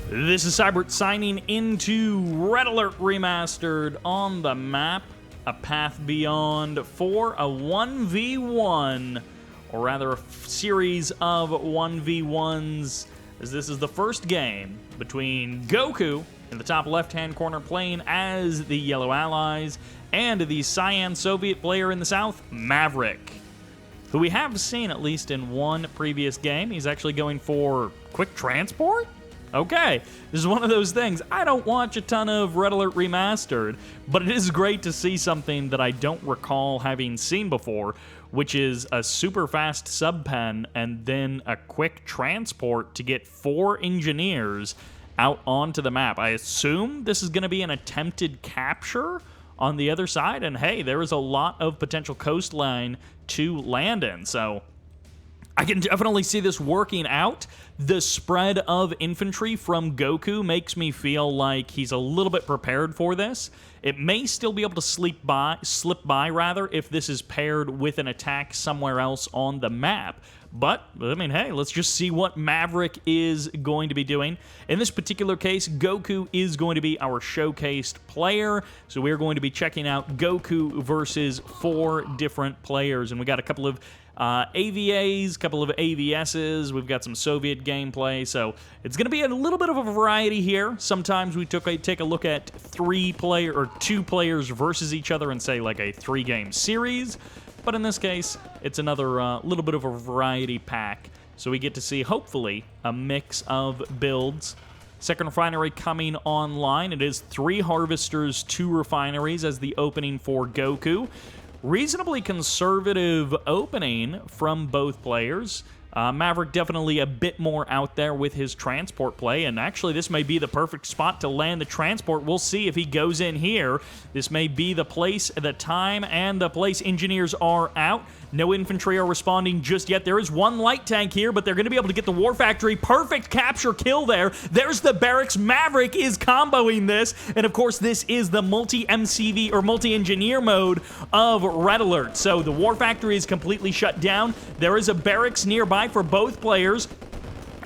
This is Cybert signing into Red Alert Remastered on the map, A Path Beyond for a 1v1, or rather a series of 1v1s, as this is the first game between Goku in the top left-hand corner playing as the Yellow Allies, and the Cyan Soviet player in the south, Marek, who we have seen at least in one previous game. He's actually going for quick transport? Okay, this is one of those things. I don't watch a ton of Red Alert Remastered, but it is great to see something that I don't recall having seen before, which is a super fast sub-pen and then a quick transport to get 4 engineers out onto the map. I assume this is going to be an attempted capture on the other side, and hey, there is a lot of potential coastline to land in, so I can definitely see this working out. The spread of infantry from Goku makes me feel like he's a little bit prepared for this. It may still be able to slip by if this is paired with an attack somewhere else on the map. But, I mean, hey, let's just see what Marek is going to be doing. In this particular case, Goku is going to be our showcased player. So we're going to be checking out Goku versus 4 different players. And we got a couple of AVAs, a couple of AVSs, we've got some Soviet gameplay, so it's going to be a little bit of a variety here. Sometimes we take a look at 2 players versus each other and say like a 3-game series, but in this case, it's another little bit of a variety pack, so we get to see, hopefully, a mix of builds. Second refinery coming online. It is 3 harvesters, 2 refineries as the opening for Goku. Reasonably conservative opening from both players. Marek definitely a bit more out there with his transport play, and actually this may be the perfect spot to land the transport. We'll see if he goes in here. This may be the place, the time, and the place. Engineers are out. No infantry are responding just yet. There is 1 light tank here, but they're going to be able to get the War Factory. Perfect capture kill there. There's the barracks. Marek is comboing this, and of course this is the multi-MCV or multi-engineer mode of Red Alert. So the War Factory is completely shut down. There is a barracks nearby for both players,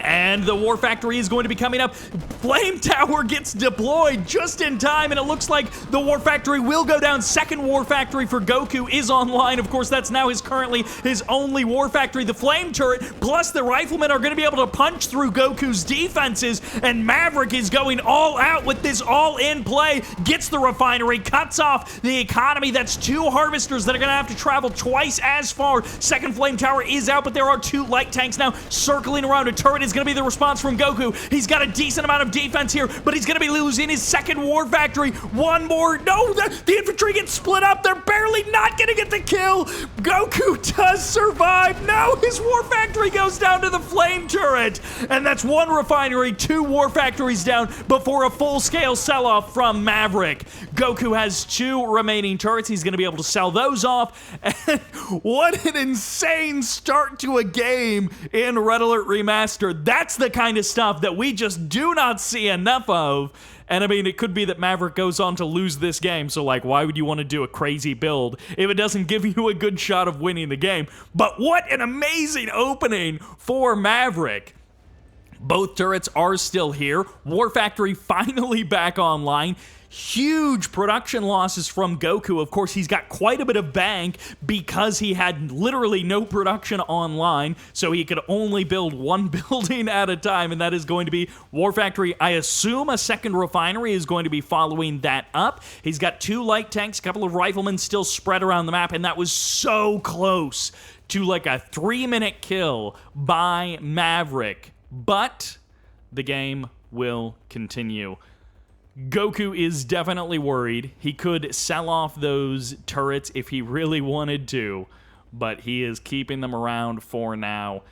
and the War Factory is going to be coming up. Flame Tower gets deployed just in time, and it looks like the War Factory will go down. Second War Factory for Goku is online. Of course, that's now currently his only War Factory. The Flame Turret plus the Riflemen are going to be able to punch through Goku's defenses, and Marek is going all out with this all-in play. Gets the refinery, cuts off the economy. That's 2 harvesters that are going to have to travel twice as far. Second Flame Tower is out, but there are 2 light tanks now circling around. A turret is going to be the response from Goku. He's got a decent amount of defense here, but he's going to be losing his second War Factory. 1 more. No, the infantry gets split up. They're barely not going to get the kill. Goku does survive. No, his War Factory goes down to the Flame Turret. And that's 1 refinery, 2 War Factories down before a full-scale sell-off from Marek. Goku has 2 remaining turrets. He's going to be able to sell those off. And what an insane start to a game in Red Alert Remastered. That's the kind of stuff that we just do not see enough of. And I mean, it could be that Marek goes on to lose this game, so like, why would you want to do a crazy build if it doesn't give you a good shot of winning the game? But what an amazing opening for Marek. Both turrets are still here. War Factory finally back online. Huge production losses from Goku. Of course, he's got quite a bit of bank because he had literally no production online, so he could only build 1 building at a time, and that is going to be War Factory. I assume a second refinery is going to be following that up. He's got 2 light tanks, a couple of riflemen still spread around the map, and that was so close to like a 3-minute kill by Marek. But the game will continue. Goku is definitely worried. He could sell off those turrets if he really wanted to, but he is keeping them around for now.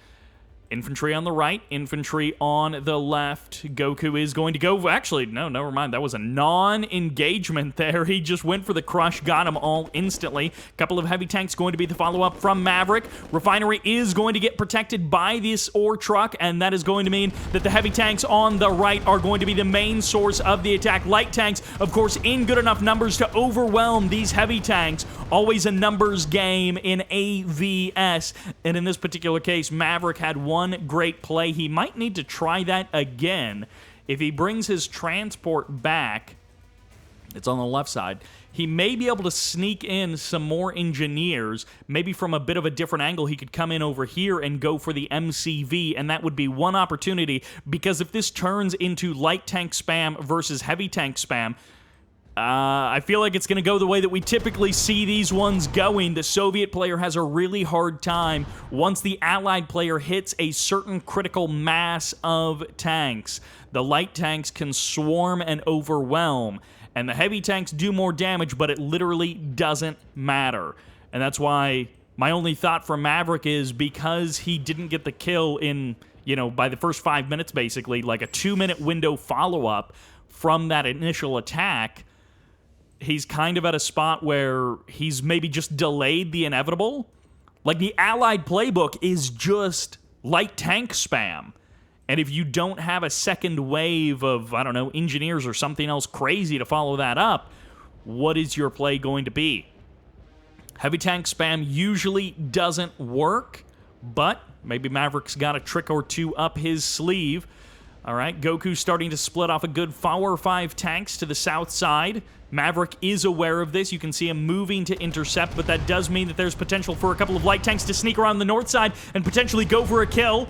Infantry on the right, infantry on the left. Goku is going to go... Actually, no, never mind. That was a non-engagement there. He just went for the crush, got them all instantly. Couple of heavy tanks going to be the follow-up from Marek. Refinery is going to get protected by this ore truck, and that is going to mean that the heavy tanks on the right are going to be the main source of the attack. Light tanks, of course, in good enough numbers to overwhelm these heavy tanks. Always a numbers game in AVS, and in this particular case, Marek had one great play. He might need to try that again if he brings his transport back, it's on the left side, he may be able to sneak in some more engineers. Maybe from a bit of a different angle, he could come in over here and go for the MCV, and that would be one opportunity, because if this turns into light tank spam versus heavy tank spam, I feel like it's going to go the way that we typically see these ones going. The Soviet player has a really hard time once the Allied player hits a certain critical mass of tanks. The light tanks can swarm and overwhelm, and the heavy tanks do more damage, but it literally doesn't matter. And that's why my only thought for Maverick is, because he didn't get the kill in, by the first 5 minutes, basically, like a 2-minute window follow-up from that initial attack, he's kind of at a spot where he's maybe just delayed the inevitable. Like, the Allied playbook is just light tank spam. And if you don't have a second wave of, I don't know, engineers or something else crazy to follow that up, what is your play going to be? Heavy tank spam usually doesn't work, but maybe Maverick's got a trick or two up his sleeve. All right, Goku starting to split off a good 4 or 5 tanks to the south side. Maverick is aware of this. You can see him moving to intercept, but that does mean that there's potential for a couple of light tanks to sneak around the north side and potentially go for a kill.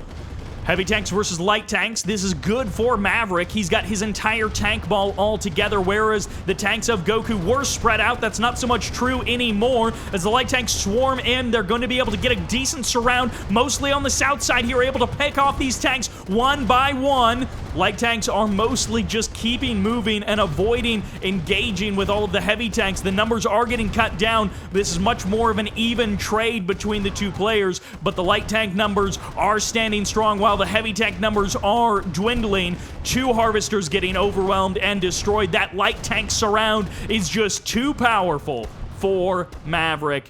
Heavy tanks versus light tanks. This is good for Maverick. He's got his entire tank ball all together, whereas the tanks of Goku were spread out. That's not so much true anymore. As the light tanks swarm in, they're going to be able to get a decent surround, mostly on the south side here, able to pick off these tanks one by one. Light tanks are mostly just keeping moving and avoiding engaging with all of the heavy tanks. The numbers are getting cut down. This is much more of an even trade between the two players, but the light tank numbers are standing strong while the heavy tank numbers are dwindling. 2 harvesters getting overwhelmed and destroyed. That light tank surround is just too powerful for Maverick.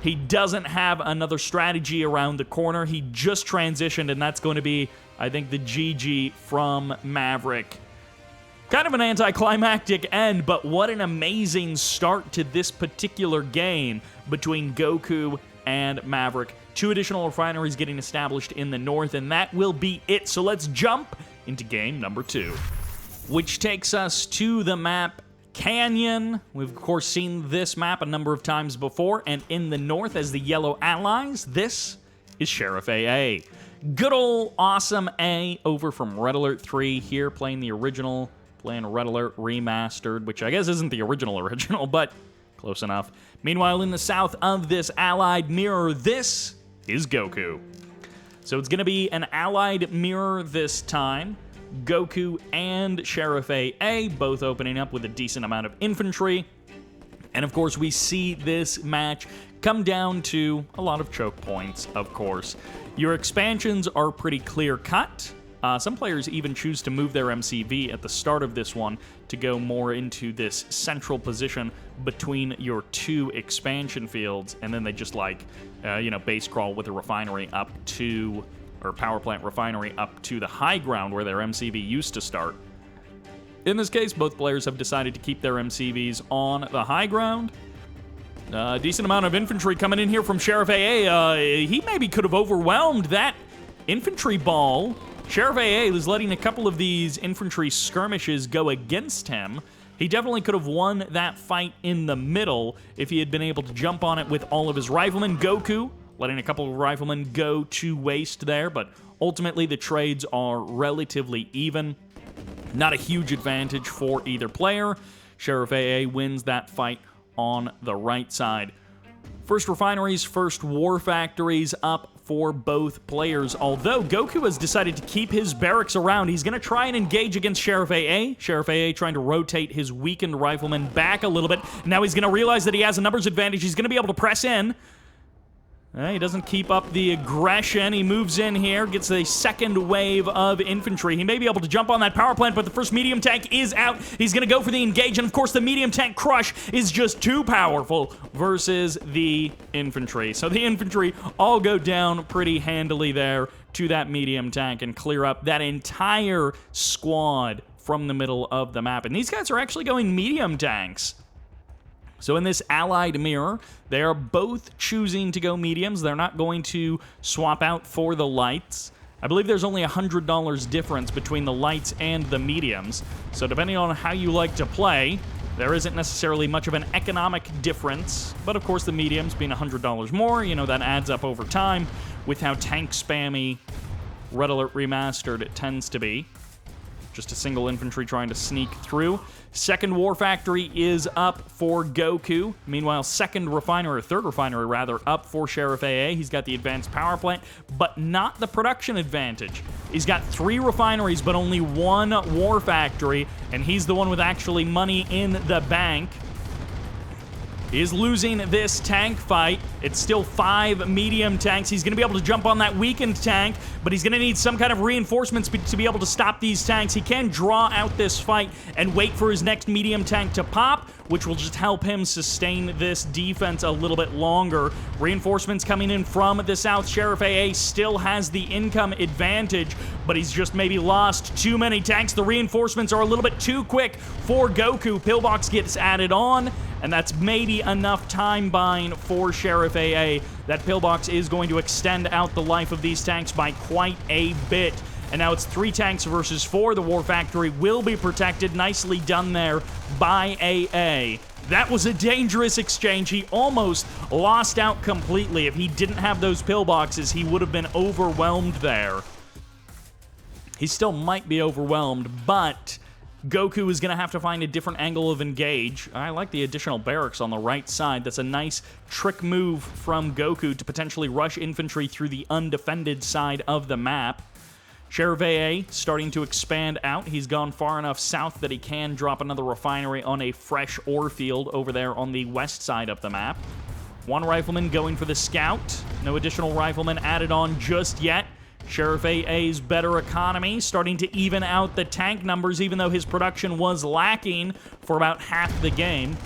He doesn't have another strategy around the corner. He just transitioned, and that's going to be, I think, the GG from Maverick. Kind of an anticlimactic end, but what an amazing start to this particular game between Goku and Maverick. 2 additional refineries getting established in the north, and that will be it. So let's jump into game number 2, which takes us to the map Canyon. We've, of course, seen this map a number of times before, and in the north as the Yellow Allies, this is Sheriff AA. Good old awesome A over from Red Alert 3 here, playing the original, playing Red Alert Remastered, which I guess isn't the original, but close enough. Meanwhile, in the south of this Allied mirror, this is Goku. So it's going to be an Allied mirror this time. Goku and Sheriff AA both opening up with a decent amount of infantry. And of course, we see this match come down to a lot of choke points, of course. Your expansions are pretty clear-cut. Some players even choose to move their MCV at the start of this one to go more into this central position between your 2 expansion fields, and then they just base crawl with a refinery up to, or power plant refinery up to the high ground where their MCV used to start. In this case, both players have decided to keep their MCVs on the high ground. Decent amount of infantry coming in here from Sheriff AA. He maybe could have overwhelmed that infantry ball. Sheriff AA was letting a couple of these infantry skirmishes go against him. He definitely could have won that fight in the middle if he had been able to jump on it with all of his riflemen. Goku letting a couple of riflemen go to waste there, but ultimately the trades are relatively even. Not a huge advantage for either player. Sheriff AA wins that fight on the right side. First refineries, first war factories up for both players. Although Goku has decided to keep his barracks around, he's going to try and engage against Sheriff AA. Sheriff AA trying to rotate his weakened riflemen back a little bit. Now he's going to realize that he has a numbers advantage. He's going to be able to press in. He doesn't keep up the aggression. He moves in here, gets a second wave of infantry. He may be able to jump on that power plant, but the first medium tank is out. He's going to go for the engage, and of course the medium tank crush is just too powerful versus the infantry. So the infantry all go down pretty handily there to that medium tank and clear up that entire squad from the middle of the map. And these guys are actually going medium tanks. So in this Allied mirror, they are both choosing to go mediums. They're not going to swap out for the lights. I believe there's only $100 difference between the lights and the mediums, so depending on how you like to play, there isn't necessarily much of an economic difference, but of course the mediums being $100 more, you know, that adds up over time with how tank spammy Red Alert Remastered it tends to be. Just a single infantry trying to sneak through. Second War Factory is up for Goku. Meanwhile, second refinery, or third refinery rather, up for Sheriff AA. He's got the advanced power plant, but not the production advantage. He's got 3 refineries, but only 1 War Factory, and he's the one with actually money in the bank. He is losing this tank fight. It's still 5 medium tanks. He's going to be able to jump on that weakened tank, but he's going to need some kind of reinforcements to be able to stop these tanks. He can draw out this fight and wait for his next medium tank to pop, which will just help him sustain this defense a little bit longer. Reinforcements coming in from the south. Sheriff AA still has the income advantage, but he's just maybe lost too many tanks. The reinforcements are a little bit too quick for Goku. Pillbox gets added on, and that's maybe enough time buying for Sheriff AA. That pillbox is going to extend out the life of these tanks by quite a bit. And now it's 3 tanks versus 4. The War Factory will be protected. Nicely done there by AA. That was a dangerous exchange. He almost lost out completely. If he didn't have those pillboxes, he would have been overwhelmed there. He still might be overwhelmed, but Goku is going to have to find a different angle of engage. I like the additional barracks on the right side. That's a nice trick move from Goku to potentially rush infantry through the undefended side of the map. Sheriff AA starting to expand out. He's gone far enough south that he can drop another refinery on a fresh ore field over there on the west side of the map. 1 rifleman going for the scout. No additional riflemen added on just yet. Sheriff AA's better economy starting to even out the tank numbers, even though his production was lacking for about half the game.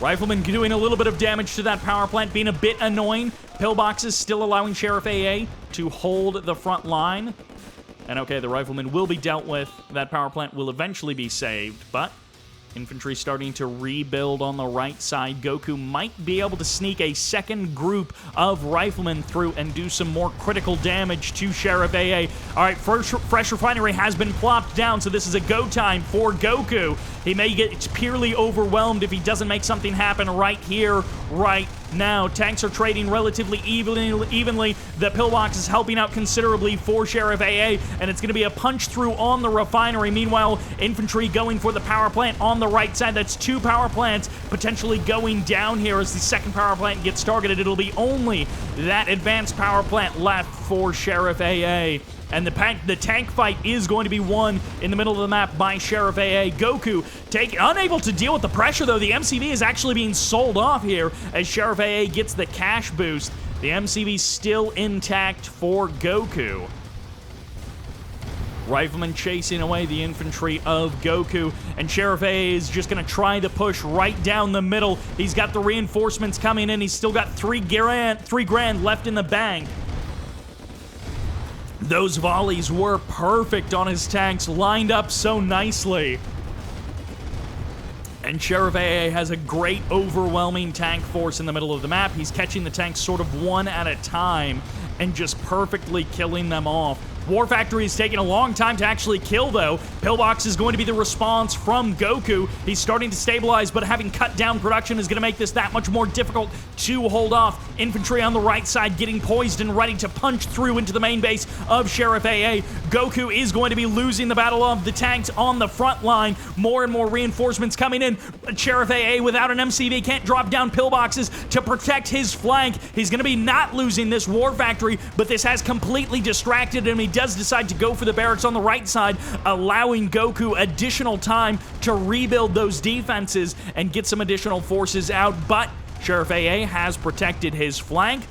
Rifleman doing a little bit of damage to that power plant, being a bit annoying. Pillboxes still allowing Sheriff AA to hold the front line. And okay, the rifleman will be dealt with. That power plant will eventually be saved, but infantry starting to rebuild on the right side. Goku might be able to sneak a second group of riflemen through and do some more critical damage to Sheriff AA. All right, fresh refinery has been plopped down, so this is a go time for Goku. He may get purely overwhelmed if he doesn't make something happen right here, right now. Tanks are trading relatively evenly. The pillbox is helping out considerably for Sheriff AA, and it's going to be a punch through on the refinery. Meanwhile, infantry going for the power plant on the right side. That's 2 power plants potentially going down here as the second power plant gets targeted. It'll be only that advanced power plant left for Sheriff AA. And the tank fight is going to be won in the middle of the map by Sheriff AA. Goku unable to deal with the pressure, though. The MCV is actually being sold off here as Sheriff AA gets the cash boost. The MCV still intact for Goku. Rifleman chasing away the infantry of Goku, and Sheriff AA is just going to try to push right down the middle. He's got the reinforcements coming in. He's still got 3 grand left in the bank. Those volleys were perfect on his tanks, lined up so nicely. And Sheriff AA has a great overwhelming tank force in the middle of the map. He's catching the tanks sort of one at a time and just perfectly killing them off. War Factory is taking a long time to actually kill, though. Pillbox is going to be the response from Goku. He's starting to stabilize, but having cut down production is going to make this that much more difficult to hold off. Infantry on the right side getting poised and ready to punch through into the main base of Sheriff AA. Goku is going to be losing the battle of the tanks on the front line. More and more reinforcements coming in. Sheriff AA without an MCV can't drop down pillboxes to protect his flank. He's going to be not losing this War Factory, but this has completely distracted him. He does decide to go for the barracks on the right side, allowing Goku additional time to rebuild those defenses and get some additional forces out, but Sheriff AA has protected his flank.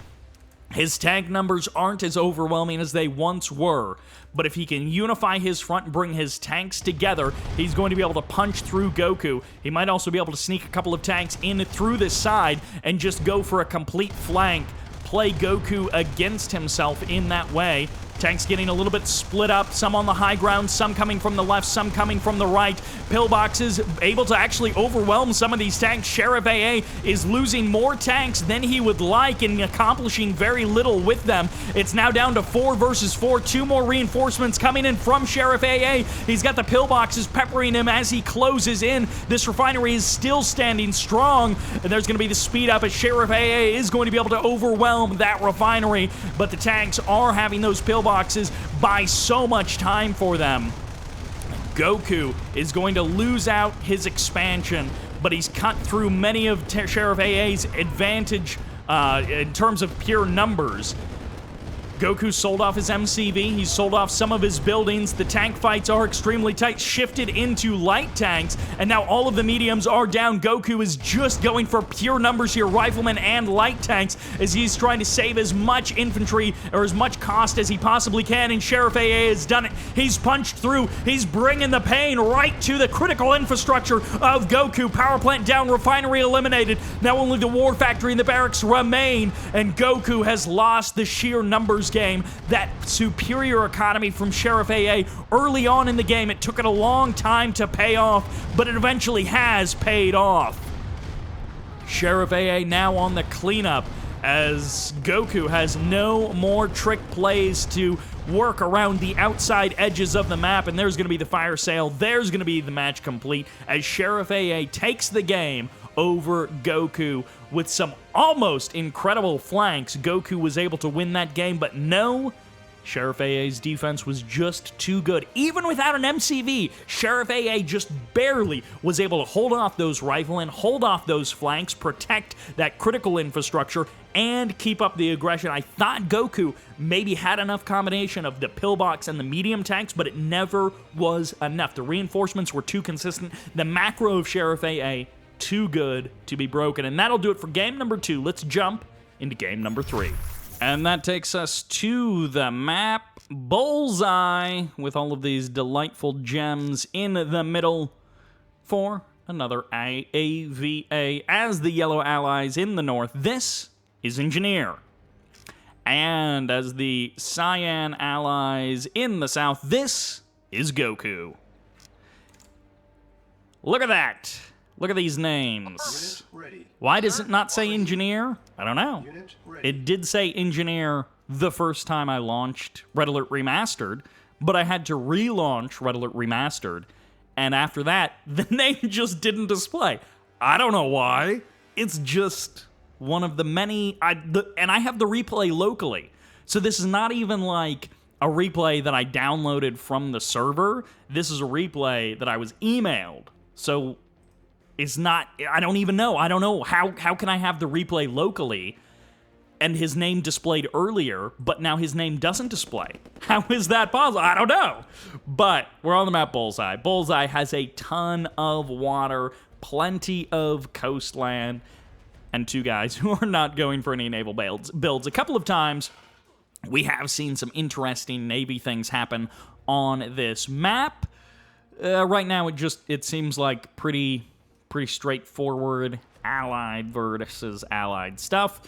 His tank numbers aren't as overwhelming as they once were, but if he can unify his front and bring his tanks together, he's going to be able to punch through Goku. He might also be able to sneak a couple of tanks in through this side and just go for a complete flank, play Goku against himself in that way. Tanks getting a little bit split up, some on the high ground, some coming from the left, some coming from the right. Pillboxes able to actually overwhelm some of these tanks. Sheriff AA is losing more tanks than he would like and accomplishing very little with them. It's now down to 4 versus 4. 2 more reinforcements coming in from Sheriff AA. He's got the pillboxes peppering him as he closes in. This refinery is still standing strong, and there's going to be the speed up as Sheriff AA is going to be able to overwhelm that refinery, but the tanks are having those pillboxes buy so much time for them. Goku is going to lose out his expansion, but he's cut through many of Sheriff AA's advantage in terms of pure numbers. Goku sold off his MCV, he sold off some of his buildings, the tank fights are extremely tight, shifted into light tanks, and now all of the mediums are down. Goku is just going for pure numbers here, riflemen and light tanks, as he's trying to save as much infantry or as much cost as he possibly can, and Sheriff AA has done it. He's punched through, he's bringing the pain right to the critical infrastructure of Goku. Power plant down, refinery eliminated, now only the war factory and the barracks remain, and Goku has lost the sheer numbers game. That superior economy from Sheriff AA early on in the game, it took it a long time to pay off, but it eventually has paid off. Sheriff AA now on the cleanup as Goku has no more trick plays to work around the outside edges of the map, and there's going to be the fire sale. There's going to be the match complete as Sheriff AA takes the game over Goku with some almost incredible flanks. Goku was able to win that game, but no, Sheriff AA's defense was just too good. Even without an MCV, Sheriff AA just barely was able to hold off those riflemen, hold off those flanks, protect that critical infrastructure, and keep up the aggression. I thought Goku maybe had enough combination of the pillbox and the medium tanks, but it never was enough. The reinforcements were too consistent. The macro of Sheriff AA, too good to be broken. And that'll do it for game number 2. Let's jump into game number 3. And that takes us to the map Bullseye, with all of these delightful gems in the middle for another AVA as the yellow allies in the north. This is Engineer. And as the cyan allies in the south, this is Goku. Look at that. Look at these names. Why does it not say Engineer? I don't know. It did say Engineer the first time I launched Red Alert Remastered, but I had to relaunch Red Alert Remastered, and after that, the name just didn't display. I don't know why. It's just one of the many, and I have the replay locally, so this is not even like a replay that I downloaded from the server. This is a replay that I was emailed, so it's not, I don't even know. I don't know. How can I have the replay locally and his name displayed earlier, but now his name doesn't display? How is that possible? I don't know. But we're on the map Bullseye. Bullseye has a ton of water, plenty of coastland, and 2 guys who are not going for any naval builds. A couple of times, we have seen some interesting Navy things happen on this map. Right now, it seems like pretty straightforward allied versus allied stuff.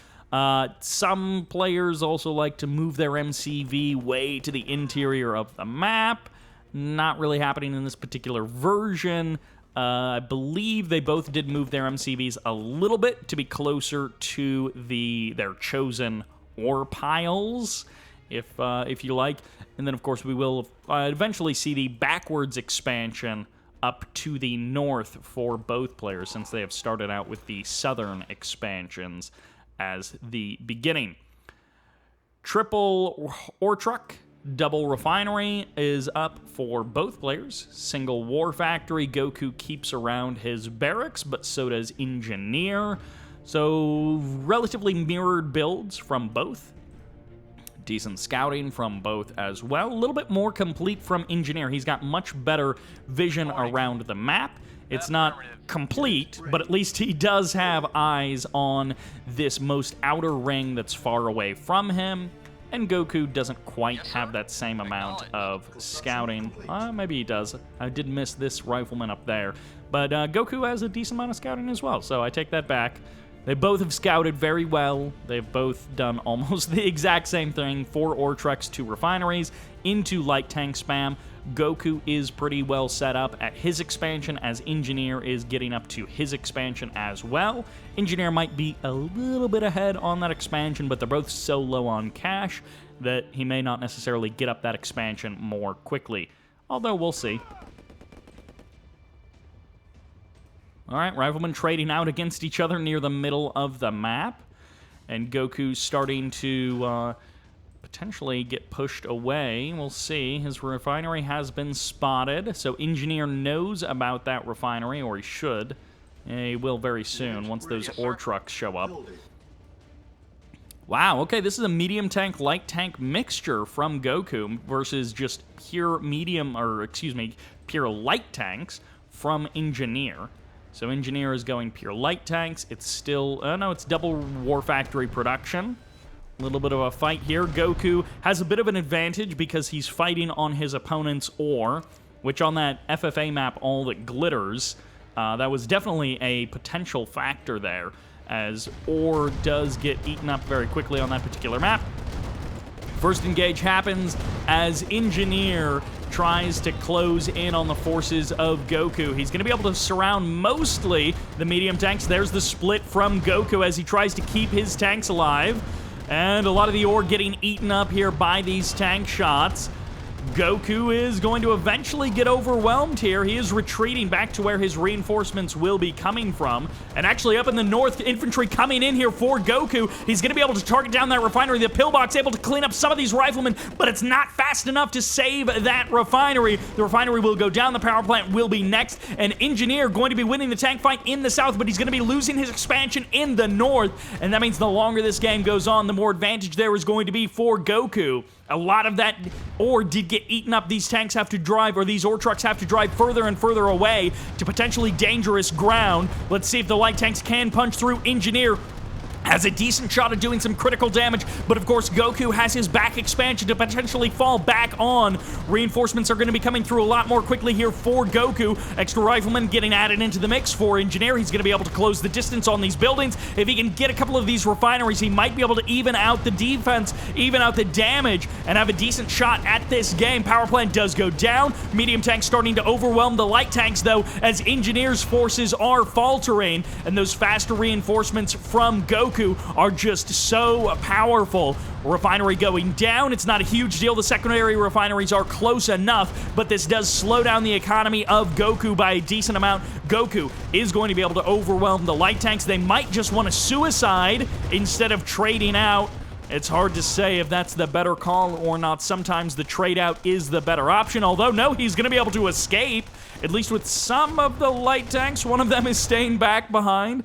Some players also like to move their MCV way to the interior of the map. Not really happening in this particular version. I believe they both did move their MCVs a little bit to be closer to their chosen ore piles, if you like. And then, of course, we will eventually see the backwards expansion up to the north for both players, since they have started out with the southern expansions as the beginning. Triple ore truck, double refinery is up for both players. Single war factory, Goku keeps around his barracks, but so does Engineer. So relatively mirrored builds from both. Decent scouting from both as well. A little bit more complete from Engineer. He's got much better vision around the map. It's not complete, but at least he does have eyes on this most outer ring that's far away from him. And Goku doesn't quite have that same amount of scouting. Maybe he does. I did miss this rifleman up there. But Goku has a decent amount of scouting as well, so I take that back. They both have scouted very well. They've both done almost the exact same thing. 4 ore trucks, 2 refineries, into light tank spam. Goku is pretty well set up at his expansion, as Engineer is getting up to his expansion as well. Engineer might be a little bit ahead on that expansion, but they're both so low on cash that he may not necessarily get up that expansion more quickly. Although, we'll see. Alright, Riflemen trading out against each other near the middle of the map. And Goku's starting to potentially get pushed away. We'll see. His refinery has been spotted, so Engineer knows about that refinery, or he should. He will very soon, once those ore trucks show up. Wow, okay, this is a medium tank, light tank mixture from Goku versus just pure medium, or excuse me, pure light tanks from Engineer. So Engineer is going pure light tanks. It's still, no, it's double War Factory production. A little bit of a fight here. Goku has a bit of an advantage because he's fighting on his opponent's ore, which on that FFA map, all that glitters, that was definitely a potential factor there, as ore does get eaten up very quickly on that particular map. First engage happens as Engineer tries to close in on the forces of Goku. He's going to be able to surround mostly the medium tanks. There's the split from Goku as he tries to keep his tanks alive. And a lot of the ore getting eaten up here by these tank shots. Goku is going to eventually get overwhelmed here. He is retreating back to where his reinforcements will be coming from. And actually up in the north, infantry coming in here for Goku. He's going to be able to target down that refinery. The pillbox able to clean up some of these riflemen, but it's not fast enough to save that refinery. The refinery will go down. The power plant will be next. And Engineer going to be winning the tank fight in the south, but he's going to be losing his expansion in the north. And that means the longer this game goes on, the more advantage there is going to be for Goku. A lot of that ore did get eaten up. These tanks have to drive, or these ore trucks have to drive further and further away to potentially dangerous ground. Let's see if the light tanks can punch through. Engineer has a decent shot at doing some critical damage, but of course Goku has his back expansion to potentially fall back on. Reinforcements are going to be coming through a lot more quickly here for Goku. Extra riflemen getting added into the mix for Engineer. He's going to be able to close the distance on these buildings. If he can get a couple of these refineries, he might be able to even out the defense, even out the damage, and have a decent shot at this game. Power plant does go down. Medium tanks starting to overwhelm the light tanks, though, as Engineer's forces are faltering, and those faster reinforcements from Goku are just so powerful. Refinery going down. It's not a huge deal. The secondary refineries are close enough, but this does slow down the economy of Goku by a decent amount. Goku is going to be able to overwhelm the light tanks. They might just want to suicide instead of trading out. It's hard to say if that's the better call or not. Sometimes the trade out is the better option, although no, he's going to be able to escape, at least with some of the light tanks. One of them is staying back behind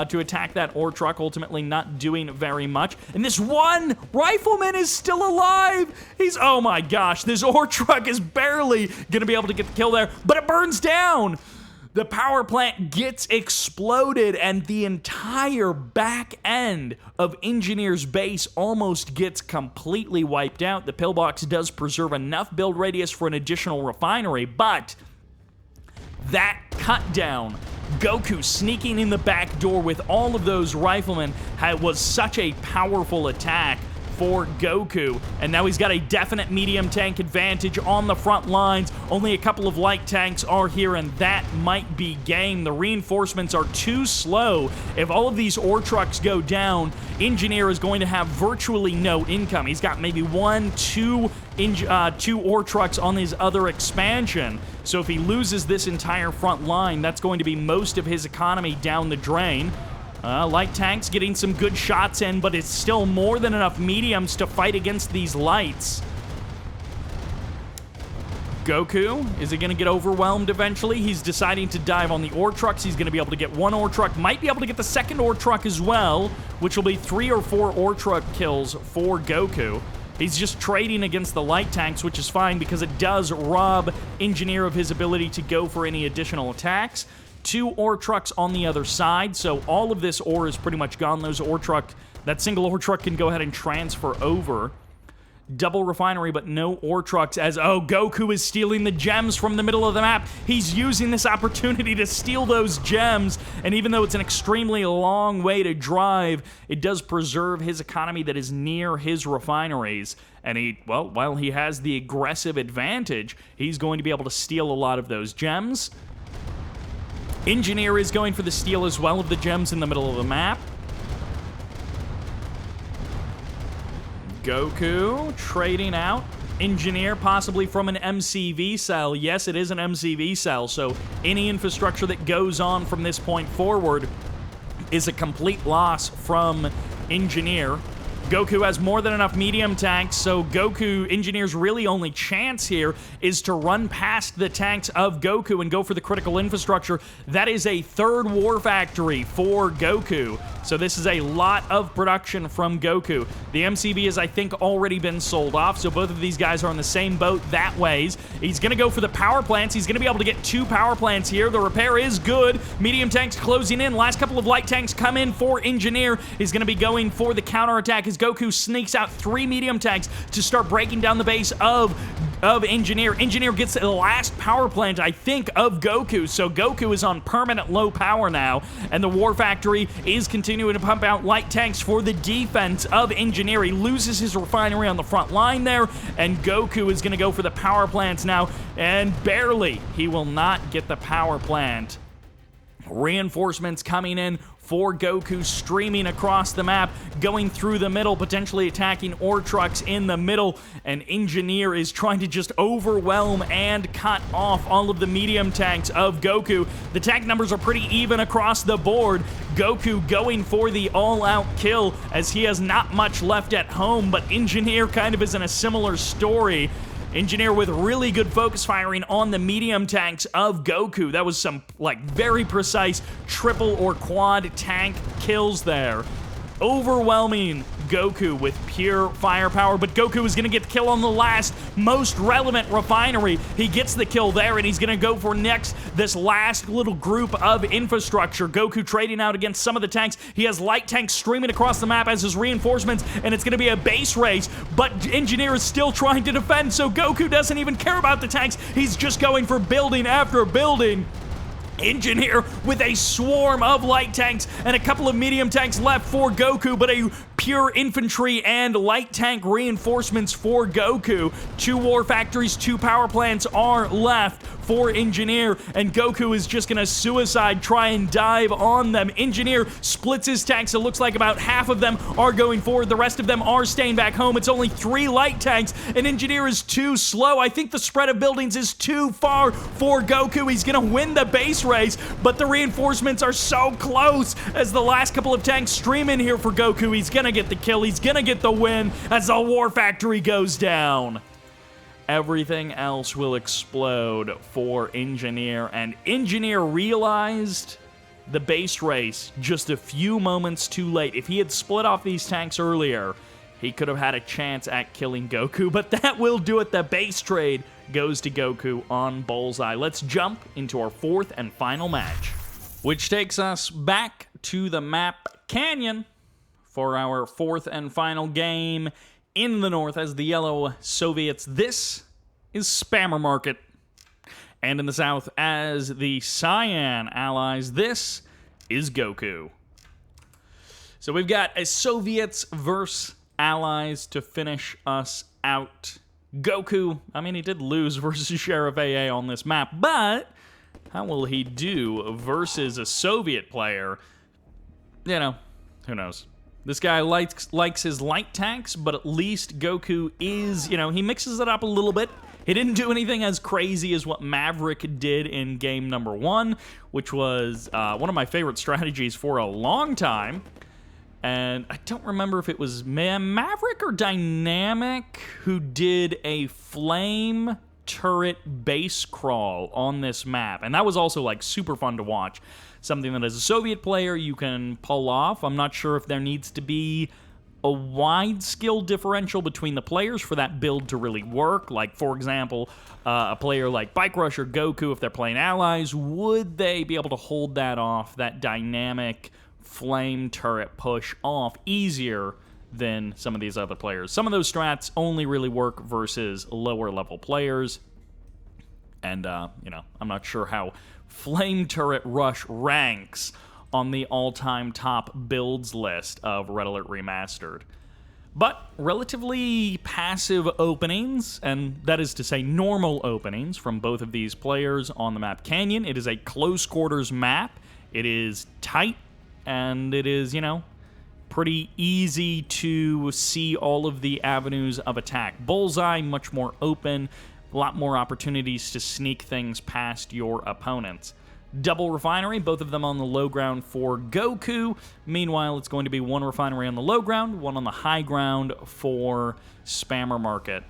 to attack that ore truck, ultimately not doing very much. And this one rifleman is still alive. Oh my gosh, this ore truck is barely going to be able to get the kill there, but it burns down. The power plant gets exploded, and the entire back end of Engineer's base almost gets completely wiped out. The pillbox does preserve enough build radius for an additional refinery, but that cut down, Goku sneaking in the back door with all of those riflemen, was such a powerful attack for Goku, and now he's got a definite medium tank advantage on the front lines. Only a couple of light tanks are here, and that might be game. The reinforcements are too slow. If all of these ore trucks go down, Engineer is going to have virtually no income. He's got maybe 1, 2 ore trucks on his other expansion. So if he loses this entire front line, that's going to be most of his economy down the drain. Light tanks getting some good shots in, but it's still more than enough mediums to fight against these lights. Goku, is he going to get overwhelmed eventually? He's deciding to dive on the ore trucks. He's going to be able to get 1 ore truck, might be able to get the second ore truck as well, which will be 3 or 4 ore truck kills for Goku. He's just trading against the light tanks, which is fine because it does rob Engineer of his ability to go for any additional attacks. 2 ore trucks on the other side, so all of this ore is pretty much gone. That single ore truck can go ahead and transfer over. double refinery, but no ore trucks as, oh, Goku is stealing the gems from the middle of the map. He's using this opportunity to steal those gems, and even though it's an extremely long way to drive, it does preserve his economy that is near his refineries. And he, well, while he has the aggressive advantage, he's going to be able to steal a lot of those gems. Engineer is going for the steal as well of the gems in the middle of the map. Goku trading out. Engineer possibly from an MCV cell. Yes, it is an MCV cell, so any infrastructure that goes on from this point forward is a complete loss from Engineer. Goku has more than enough medium tanks, so Engineer's really only chance here is to run past the tanks of Goku and go for the critical infrastructure. That is a third war factory for Goku, so this is a lot of production from Goku. The MCV has, I think, already been sold off, so both of these guys are on the same boat that ways. He's going to go for the power plants. He's going to be able to get 2 power plants here. The repair is good. Medium tanks closing in. Last couple of light tanks come in for Engineer. He's going to be going for the counterattack as Goku sneaks out 3 medium tanks to start breaking down the base of Engineer. Engineer gets the last power plant, I think, of Goku, so Goku is on permanent low power now, and the War Factory is continuing to pump out light tanks for the defense of Engineer. He loses his refinery on the front line there, and Goku is going to go for the power plants now, and barely. He will not get the power plant. Reinforcements coming in for Goku, streaming across the map, going through the middle, potentially attacking ore trucks in the middle, and Engineer is trying to just overwhelm and cut off all of the medium tanks of Goku. The tank numbers are pretty even across the board. Goku going for the all-out kill as he has not much left at home, but Engineer kind of is in a similar story. Engineer with really good focus firing on the medium tanks of Goku. That was some, like, very precise triple or quad tank kills there. Overwhelming Goku with pure firepower, but Goku is going to get the kill on the last most relevant refinery. He gets the kill there, and he's going to go for this last little group of infrastructure. Goku trading out against some of the tanks. He has light tanks streaming across the map as his reinforcements, and it's going to be a base race, but Engineer is still trying to defend, so Goku doesn't even care about the tanks. He's just going for building after building. Engineer with a swarm of light tanks and a couple of medium tanks left for Goku, but a pure infantry and light tank reinforcements for Goku. 2 war factories, 2 power plants are left for Engineer, and Goku is just gonna suicide try and dive on them. Engineer splits his tanks. It looks like about half of them are going forward. The rest of them are staying back home. It's only 3 light tanks, and Engineer is too slow. I think the spread of buildings is too far for Goku. He's gonna win the base race, but the reinforcements are so close as the last couple of tanks stream in here for Goku. He's gonna get the kill. He's gonna get the win as the War Factory goes down. Everything else will explode for Engineer, and Engineer realized the base race just a few moments too late. If he had split off these tanks earlier, he could have had a chance at killing Goku, but that will do it. The base trade goes to Goku on Bullseye. Let's jump into our 4th and final match, which takes us back to the map Canyon for our 4th and final game in the north as the Yellow Soviets. This is Spammer Market. And in the south as the Cyan Allies, this is Goku. So we've got a Soviets versus Allies to finish us out. Goku, I mean, he did lose versus Sheriff AA on this map, but how will he do versus a Soviet player? You know, who knows? This guy likes his light tanks, but at least Goku is, you know, he mixes it up a little bit. He didn't do anything as crazy as what Maverick did in game number 1, which was one of my favorite strategies for a long time. And I don't remember if it was Maverick or Dynamic who did a flame turret base crawl on this map. And that was also, like, super fun to watch. Something that as a Soviet player you can pull off. I'm not sure if there needs to be a wide skill differential between the players for that build to really work. Like, for example, a player like Bike Rush or Goku, if they're playing allies, would they be able to hold that off, that dynamic flame turret push off, easier than some of these other players. Some of those strats only really work versus lower level players. And, you know, I'm not sure how Flame Turret Rush ranks on the all-time top builds list of Red Alert Remastered. But relatively passive openings, and that is to say normal openings from both of these players on the map Canyon. It is a close quarters map. It is tight, and it is, you know, pretty easy to see all of the avenues of attack. Bullseye, much more open, a lot more opportunities to sneak things past your opponents. Double refinery, both of them on the low ground for Goku. Meanwhile, it's going to be one refinery on the low ground, one on the high ground for Spammer Market.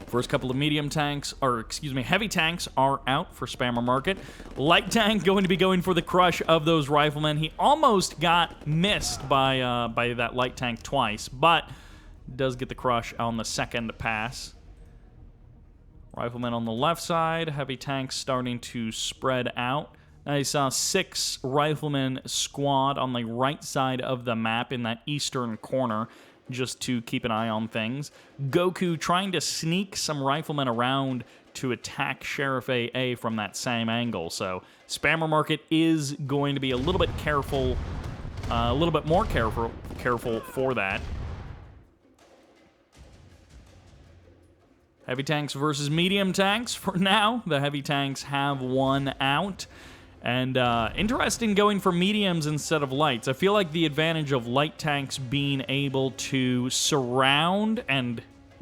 First couple of medium tanks, or excuse me, heavy tanks are out for Spammer Market. Light tank going to be going for the crush of those riflemen. He almost got missed by that light tank twice, but does get the crush on the second pass. Riflemen on the left side, heavy tanks starting to spread out. I saw 6 riflemen squad on the right side of the map in that eastern corner, just to keep an eye on things. Goku trying to sneak some riflemen around to attack Sheriff AA from that same angle. So Spammer Market is going to be a little bit careful, a little bit more careful for that. Heavy tanks versus medium tanks. For now, the heavy tanks have won out. And interesting going for mediums instead of lights. I feel like the advantage of light tanks being able to surround and,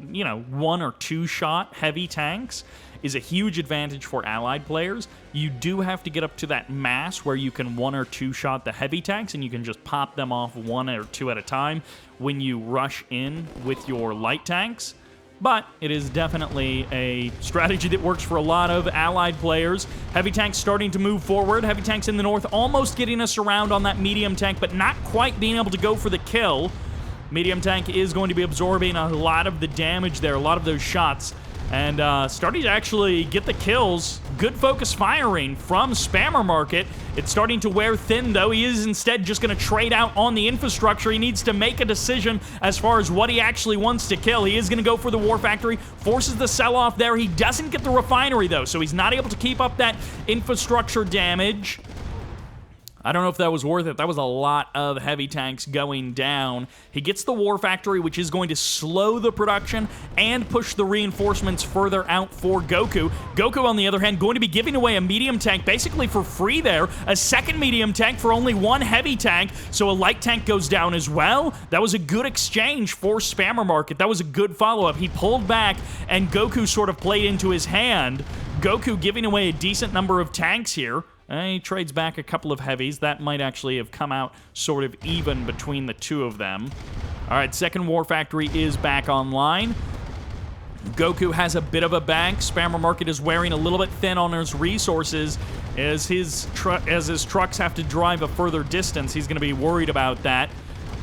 you know, 1 or 2 shot heavy tanks is a huge advantage for allied players. You do have to get up to that mass where you can 1 or 2 shot the heavy tanks and you can just pop them off 1 or 2 at a time when you rush in with your light tanks. But it is definitely a strategy that works for a lot of allied players. Heavy tanks starting to move forward. Heavy tanks in the north almost getting us around on that medium tank, but not quite being able to go for the kill. Medium tank is going to be absorbing a lot of the damage there, a lot of those shots. And starting to actually get the kills. Good focus firing from Spammer Market. It's starting to wear thin, though. He is instead just going to trade out on the infrastructure. He needs to make a decision as far as what he actually wants to kill. He is going to go for the War Factory, forces the sell-off there. He doesn't get the refinery, though, so he's not able to keep up that infrastructure damage. I don't know if that was worth it. That was a lot of heavy tanks going down. He gets the War Factory, which is going to slow the production and push the reinforcements further out for Goku. Goku, on the other hand, going to be giving away a medium tank basically for free there. A second medium tank for only 1 heavy tank, so a light tank goes down as well. That was a good exchange for Spammer Market. That was a good follow-up. He pulled back, and Goku sort of played into his hand. Goku giving away a decent number of tanks here. He trades back a couple of heavies. That might actually have come out sort of even between the two of them. All right, second War Factory is back online. Goku has a bit of a bank. Spammer Market is wearing a little bit thin on his resources as his trucks have to drive a further distance. He's going to be worried about that.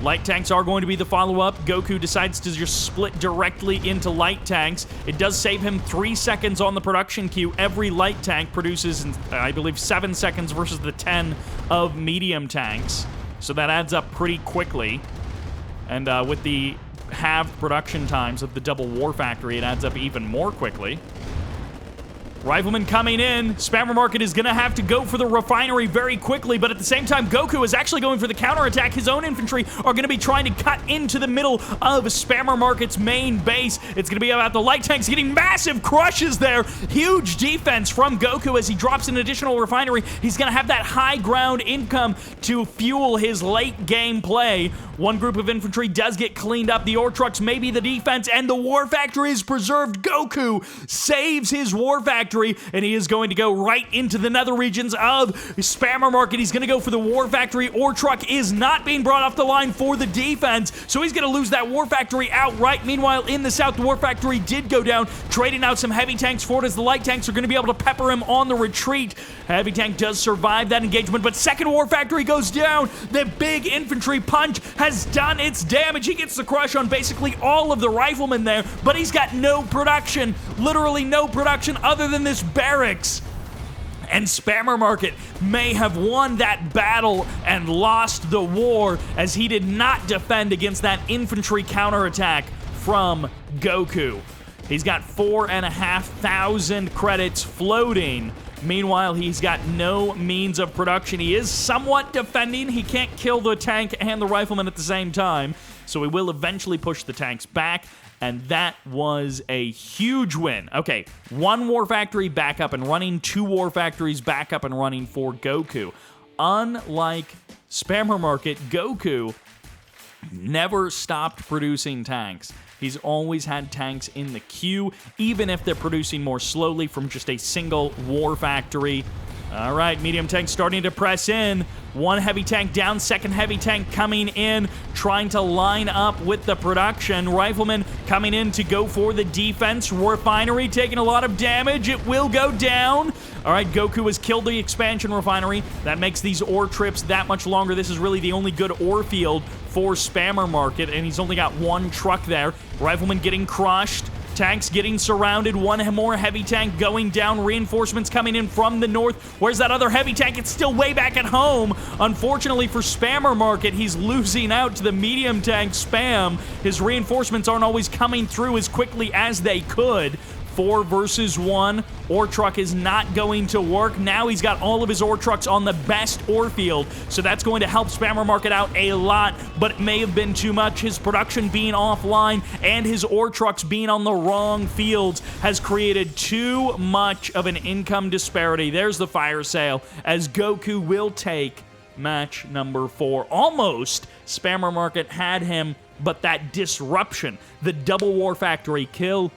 Light tanks are going to be the follow-up. Goku decides to just split directly into light tanks. It does save him 3 seconds on the production queue. Every light tank produces, I believe, 7 seconds versus the 10 of medium tanks. So that adds up pretty quickly. And with the halved production times of the double War Factory, it adds up even more quickly. Rifleman coming in. Spammer Market is going to have to go for the refinery very quickly, but at the same time, Goku is actually going for the counterattack. His own infantry are going to be trying to cut into the middle of Spammer Market's main base. It's going to be about the light tanks getting massive crushes there. Huge defense from Goku as he drops an additional refinery. He's going to have that high ground income to fuel his late game play. One group of infantry does get cleaned up. The ore trucks may be the defense, and the War Factory is preserved. Goku saves his War Factory, and he is going to go right into the nether regions of Spammer Market. He's going to go for the War Factory. Ore truck is not being brought off the line for the defense, so he's going to lose that War Factory outright. Meanwhile, in the south, the War Factory did go down, trading out some heavy tanks for it as the light tanks are going to be able to pepper him on the retreat. Heavy tank does survive that engagement, but second War Factory goes down. The big infantry punch has done its damage. He gets the crush on basically all of the riflemen there, but he's got no production, literally no production other than this barracks. and Spammer Market may have won that battle and lost the war, as he did not defend against that infantry counterattack from Goku. He's got 4,500 credits floating. Meanwhile, he's got no means of production. He is somewhat defending. He can't kill the tank and the rifleman at the same time, so he will eventually push the tanks back, and that was a huge win. Okay, 1 war factory back up and running, 2 war factories back up and running for Goku. Unlike Spammer Market, Goku never stopped producing tanks. He's always had tanks in the queue, even if they're producing more slowly from just a single war factory. All right, medium tank starting to press in. 1 heavy tank down, 2nd heavy tank coming in, trying to line up with the production. Rifleman coming in to go for the defense. Refinery taking a lot of damage. It will go down. All right, Goku has killed the expansion refinery. That makes these ore trips that much longer. This is really the only good ore field for Spammer Market, and he's only got 1 truck there. Rifleman getting crushed. Tanks getting surrounded. 1 more heavy tank going down. Reinforcements coming in from the north. Where's that other heavy tank? It's still way back at home. Unfortunately for Spammer Market, he's losing out to the medium tank spam. His reinforcements aren't always coming through as quickly as they could. 4 versus 1. Ore truck is not going to work. Now he's got all of his ore trucks on the best ore field, so that's going to help Spammer Market out a lot, but it may have been too much. His production being offline and his ore trucks being on the wrong fields has created too much of an income disparity. There's the fire sale, as Goku will take match number 4. Almost Spammer Market had him, but that disruption, the double war factory kill,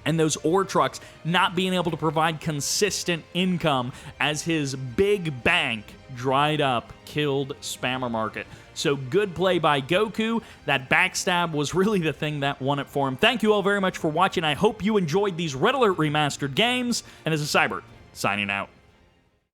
and those ore trucks not being able to provide consistent income as his big bank dried up, killed Spammer Market. So good play by Goku. That backstab was really the thing that won it for him. Thank you all very much for watching. I hope you enjoyed these Red Alert Remastered games. And as a Cyber, signing out.